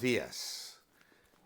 buenos días.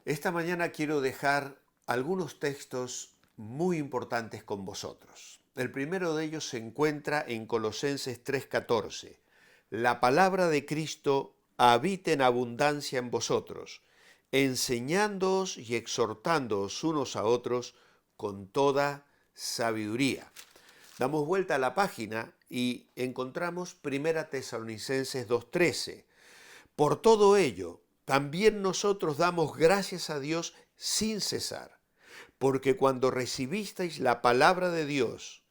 Esta mañana quiero dejar algunos textos muy importantes con vosotros. El primero de ellos se encuentra en Colosenses 3:14. La palabra de Cristo habita en abundancia en vosotros, enseñándoos y exhortándoos unos a otros con toda sabiduría. Damos vuelta a la página y encontramos 1 Tesalonicenses 2:13. Por todo ello, también nosotros damos gracias a Dios sin cesar, porque cuando recibisteis la palabra de Dios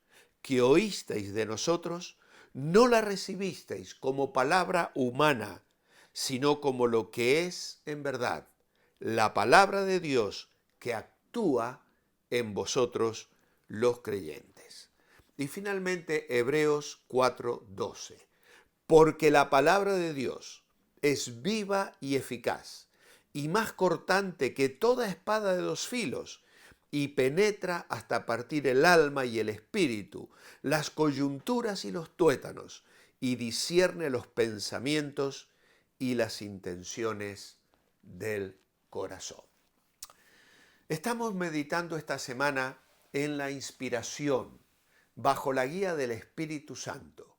que oísteis de nosotros, no la recibisteis como palabra humana, sino como lo que es en verdad, la palabra de Dios que actúa en vosotros los creyentes. Y finalmente Hebreos 4:12, porque la palabra de Dios es viva y eficaz, y más cortante que toda espada de dos filos, y penetra hasta partir el alma y el espíritu, las coyunturas y los tuétanos, y discierne los pensamientos y las intenciones del corazón. Estamos meditando esta semana en la inspiración, bajo la guía del Espíritu Santo,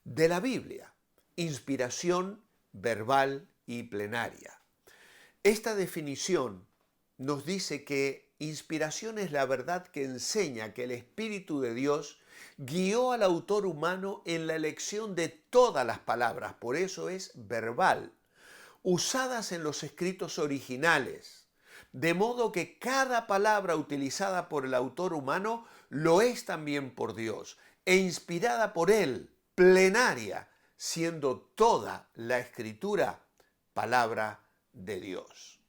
de la Biblia, inspiración verbal y plenaria. Esta definición nos dice que inspiración es la verdad que enseña que el Espíritu de Dios guió al autor humano en la elección de todas las palabras, por eso es verbal, usadas en los escritos originales, de modo que cada palabra utilizada por el autor humano lo es también por Dios, e inspirada por Él, plenaria, siendo toda la Escritura palabra de Dios.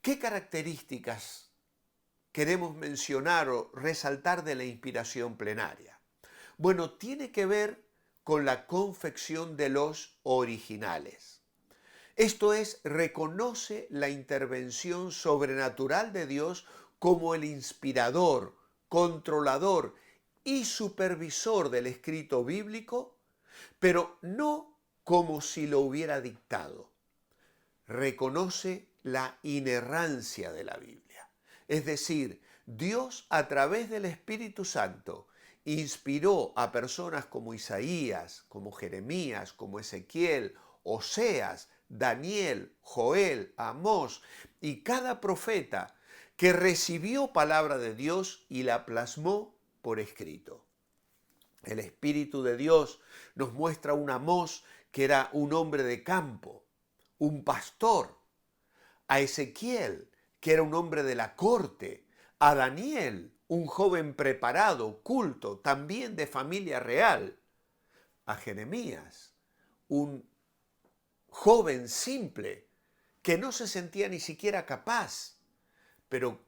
¿Qué características queremos mencionar o resaltar de la inspiración plenaria? Bueno, tiene que ver con la confección de los originales. Esto es, reconoce la intervención sobrenatural de Dios como el inspirador, controlador y supervisor del escrito bíblico, pero no como si lo hubiera dictado. Reconoce la inerrancia de la Biblia. Es decir, Dios a través del Espíritu Santo inspiró a personas como Isaías, como Jeremías, como Ezequiel, Oseas, Daniel, Joel, Amós y cada profeta que recibió palabra de Dios y la plasmó por escrito. El Espíritu de Dios nos muestra un Amós que era un hombre de campo, un pastor, a Ezequiel, que era un hombre de la corte, a Daniel, un joven preparado, culto, también de familia real, a Jeremías, un joven simple, que no se sentía ni siquiera capaz, pero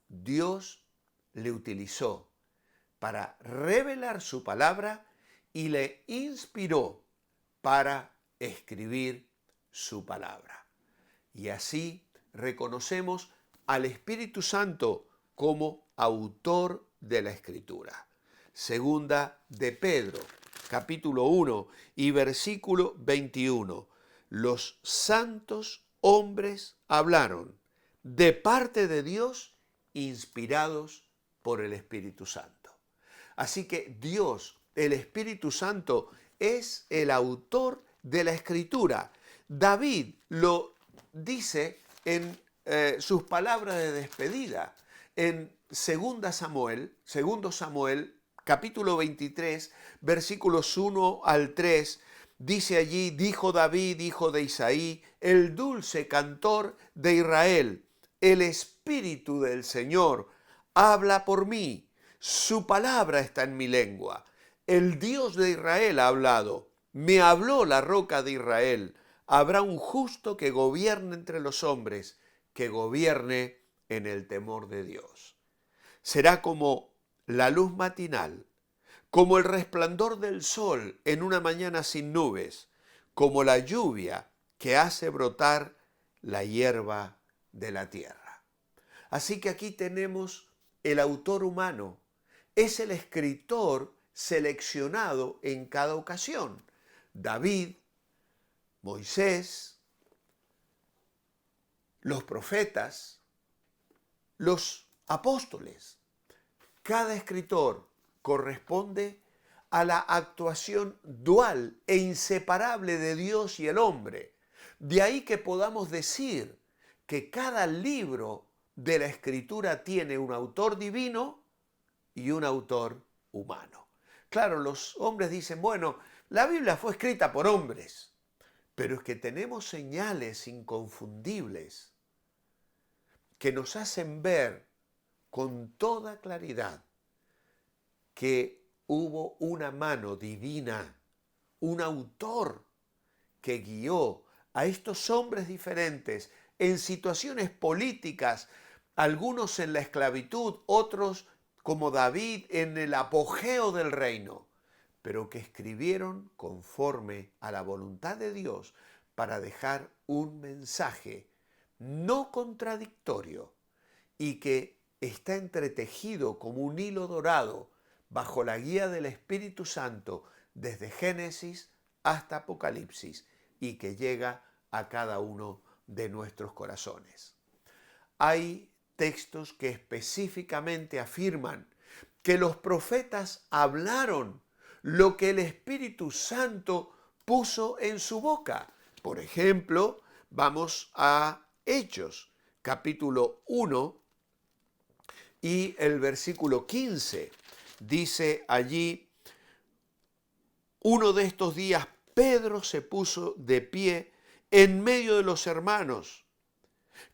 Dios le utilizó para revelar su palabra y le inspiró para escribir su palabra. Y así reconocemos al Espíritu Santo como autor de la Escritura. Segunda de Pedro, capítulo 1 y versículo 21. Los santos hombres hablaron de parte de Dios, inspirados por el Espíritu Santo. Así que Dios, el Espíritu Santo, es el autor de la Escritura. David lo dice en sus palabras de despedida. En 2 Samuel, capítulo 23, versículos 1 al 3, dice allí: dijo David, hijo de Isaí, el dulce cantor de Israel, el Espíritu del Señor habla por mí. Su palabra está en mi lengua. El Dios de Israel ha hablado. Me habló la roca de Israel. Habrá un justo que gobierne entre los hombres, que gobierne en el temor de Dios. Será como la luz matinal, como el resplandor del sol en una mañana sin nubes, como la lluvia que hace brotar la hierba de la tierra. Así que aquí tenemos el autor humano, es el escritor seleccionado en cada ocasión. David, Moisés, los profetas, los apóstoles. Cada escritor corresponde a la actuación dual e inseparable de Dios y el hombre. De ahí que podamos decir que cada libro de la Escritura tiene un autor divino y un autor humano. Claro, los hombres dicen, bueno, la Biblia fue escrita por hombres, pero es que tenemos señales inconfundibles que nos hacen ver con toda claridad que hubo una mano divina, un autor que guió a estos hombres diferentes en situaciones políticas, algunos en la esclavitud, otros como David en el apogeo del reino, pero que escribieron conforme a la voluntad de Dios para dejar un mensaje no contradictorio y que está entretejido como un hilo dorado bajo la guía del Espíritu Santo desde Génesis hasta Apocalipsis y que llega a cada uno de nuestros corazones. Hay textos que específicamente afirman que los profetas hablaron lo que el Espíritu Santo puso en su boca. Por ejemplo, vamos a Hechos, capítulo 1 y el versículo 15. Dice allí, uno de estos días Pedro se puso de pie en medio de los hermanos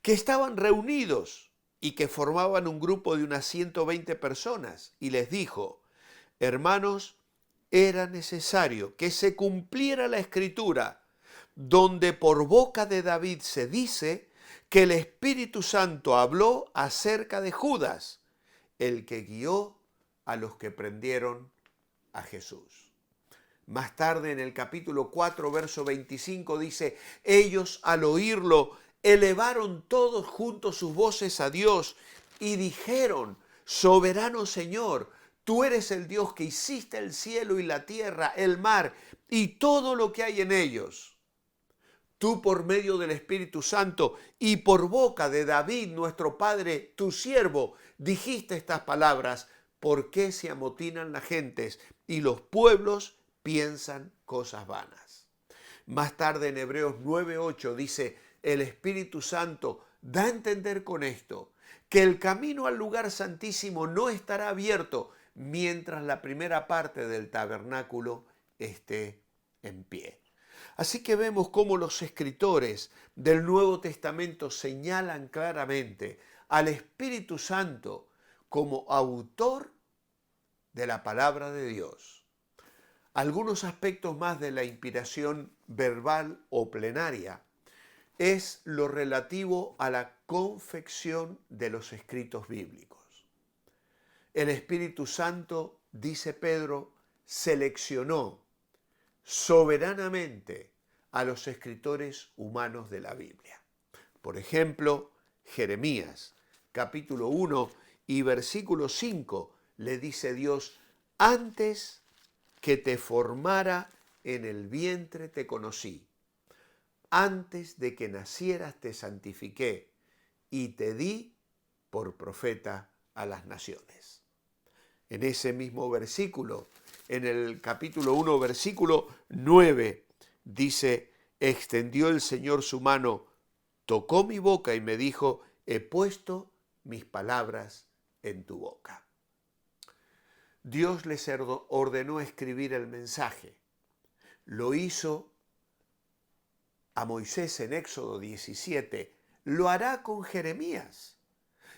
que estaban reunidos y que formaban un grupo de unas 120 personas y les dijo, hermanos, era necesario que se cumpliera la escritura donde por boca de David se dice que el Espíritu Santo habló acerca de Judas, el que guió a los que prendieron a Jesús. Más tarde en el capítulo 4, verso 25 dice, ellos al oírlo elevaron todos juntos sus voces a Dios y dijeron, soberano Señor, tú eres el Dios que hiciste el cielo y la tierra, el mar y todo lo que hay en ellos. Tú por medio del Espíritu Santo y por boca de David, nuestro padre, tu siervo, dijiste estas palabras, ¿por qué se amotinan las gentes y los pueblos piensan cosas vanas? Más tarde en Hebreos 9:8 dice, el Espíritu Santo da a entender con esto que el camino al lugar santísimo no estará abierto mientras la primera parte del tabernáculo esté en pie. Así que vemos cómo los escritores del Nuevo Testamento señalan claramente al Espíritu Santo como autor de la palabra de Dios. Algunos aspectos más de la inspiración verbal o plenaria es lo relativo a la confección de los escritos bíblicos. El Espíritu Santo, dice Pedro, seleccionó soberanamente a los escritores humanos de la Biblia. Por ejemplo, Jeremías, capítulo 1 y versículo 5, le dice Dios, antes que te formara en el vientre te conocí, antes de que nacieras te santifiqué y te di por profeta a las naciones. En ese mismo versículo, en el capítulo 1, versículo 9, dice, extendió el Señor su mano, tocó mi boca y me dijo, he puesto mis palabras en tu boca. Dios les ordenó escribir el mensaje. Lo hizo a Moisés en Éxodo 17, lo hará con Jeremías.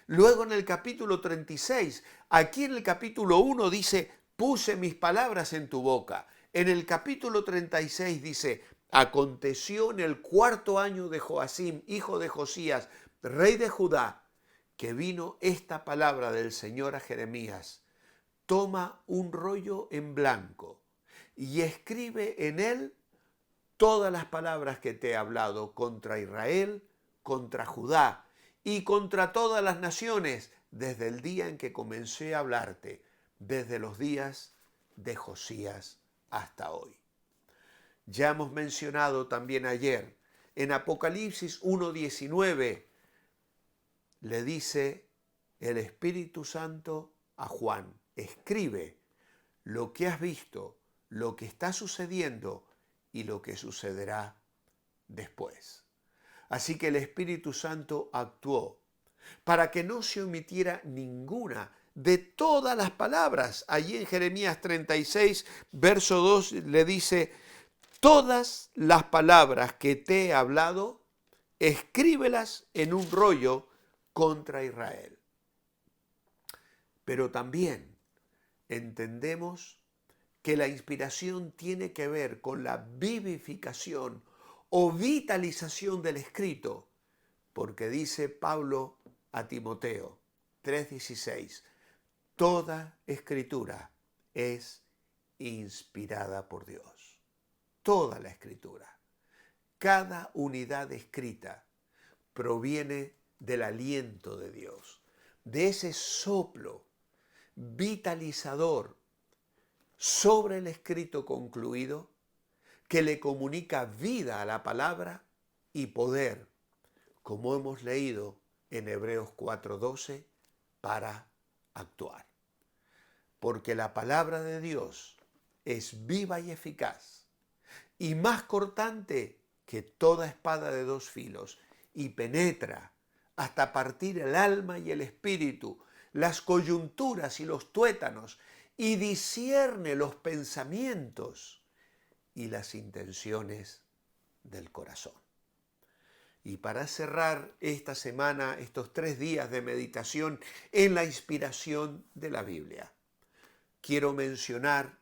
Luego en el capítulo 36, aquí en el capítulo 1 dice, puse mis palabras en tu boca. En el capítulo 36 dice, aconteció en el 4º año de Joacim, hijo de Josías, rey de Judá, que vino esta palabra del Señor a Jeremías. Toma un rollo en blanco y escribe en él todas las palabras que te he hablado contra Israel, contra Judá y contra todas las naciones desde el día en que comencé a hablarte, desde los días de Josías hasta hoy. Ya hemos mencionado también ayer, en Apocalipsis 1:19, le dice el Espíritu Santo a Juan: escribe lo que has visto, lo que está sucediendo y lo que sucederá después. Así que el Espíritu Santo actuó para que no se omitiera ninguna de todas las palabras. Allí en Jeremías 36, verso 2, le dice: todas las palabras que te he hablado, escríbelas en un rollo contra Israel. Pero también entendemos que la inspiración tiene que ver con la vivificación o vitalización del escrito, porque dice Pablo a Timoteo 3:16, toda escritura es inspirada por Dios. Toda la escritura, cada unidad escrita proviene del aliento de Dios, de ese soplo vitalizador sobre el escrito concluido que le comunica vida a la palabra y poder, como hemos leído en Hebreos 4:12, para actuar. Porque la palabra de Dios es viva y eficaz y más cortante que toda espada de dos filos y penetra hasta partir el alma y el espíritu, las coyunturas y los tuétanos, y discierne los pensamientos y las intenciones del corazón. Y para cerrar esta semana, estos 3 días de meditación en la inspiración de la Biblia, quiero mencionar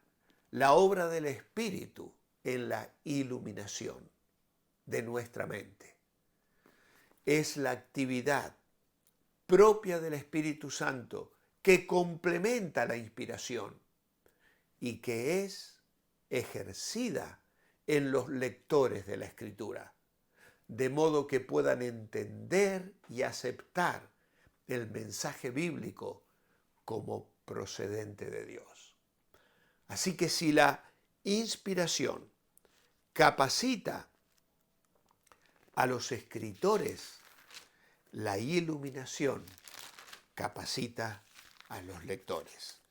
la obra del Espíritu en la iluminación de nuestra mente. Es la actividad propia del Espíritu Santo que complementa la inspiración y que es ejercida en los lectores de la Escritura, de modo que puedan entender y aceptar el mensaje bíblico como procedente de Dios. Así que si la inspiración capacita a los escritores, la iluminación capacita a los lectores.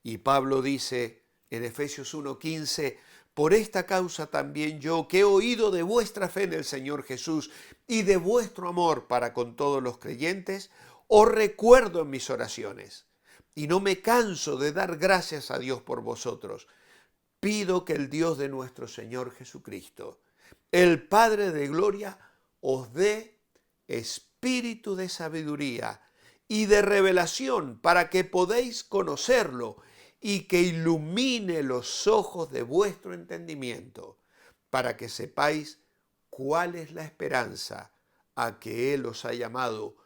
Y Pablo dice en Efesios 1:15, por esta causa también yo, que he oído de vuestra fe en el Señor Jesús y de vuestro amor para con todos los creyentes, os recuerdo en mis oraciones y no me canso de dar gracias a Dios por vosotros. Pido que el Dios de nuestro Señor Jesucristo, el Padre de gloria, os dé espíritu de sabiduría y de revelación para que podéis conocerlo y que ilumine los ojos de vuestro entendimiento, para que sepáis cuál es la esperanza a que Él os ha llamado,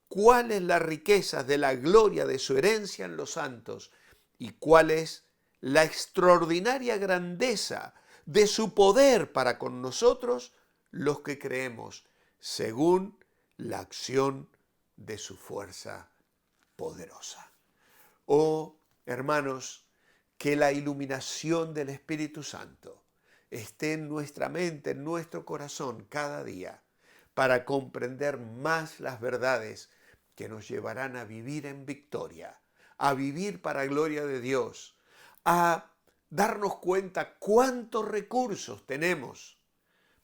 cuál es la riqueza de la gloria de su herencia en los santos y cuál es la extraordinaria grandeza de su poder para con nosotros los que creemos, según la acción de su fuerza poderosa. Oh, hermanos, que la iluminación del Espíritu Santo esté en nuestra mente, en nuestro corazón cada día, para comprender más las verdades que nos llevarán a vivir en victoria, a vivir para gloria de Dios, a darnos cuenta cuántos recursos tenemos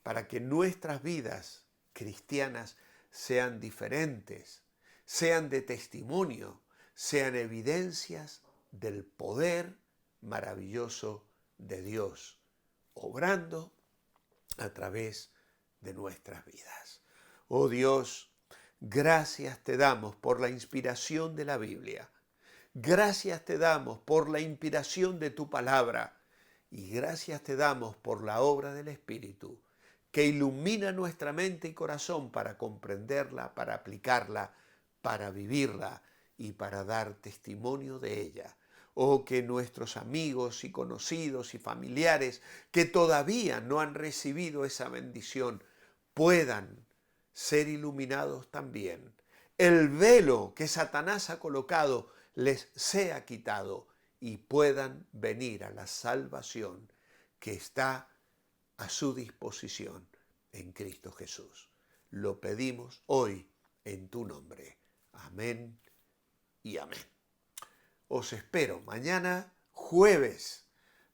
para que nuestras vidas cristianas sean diferentes, sean de testimonio, sean evidencias del poder maravilloso de Dios, obrando a través de nuestras vidas. Oh Dios, gracias te damos por la inspiración de la Biblia. Gracias te damos por la inspiración de tu palabra y gracias te damos por la obra del Espíritu que ilumina nuestra mente y corazón para comprenderla, para aplicarla, para vivirla y para dar testimonio de ella. Oh, que nuestros amigos y conocidos y familiares que todavía no han recibido esa bendición puedan ser iluminados también. El velo que Satanás ha colocado les sea quitado y puedan venir a la salvación que está a su disposición en Cristo Jesús. Lo pedimos hoy en tu nombre. Amén y amén. Os espero mañana jueves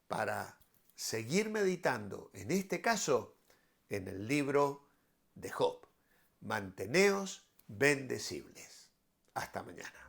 para seguir meditando, en este caso, en el libro de Job. Manteneos bendecibles. Hasta mañana.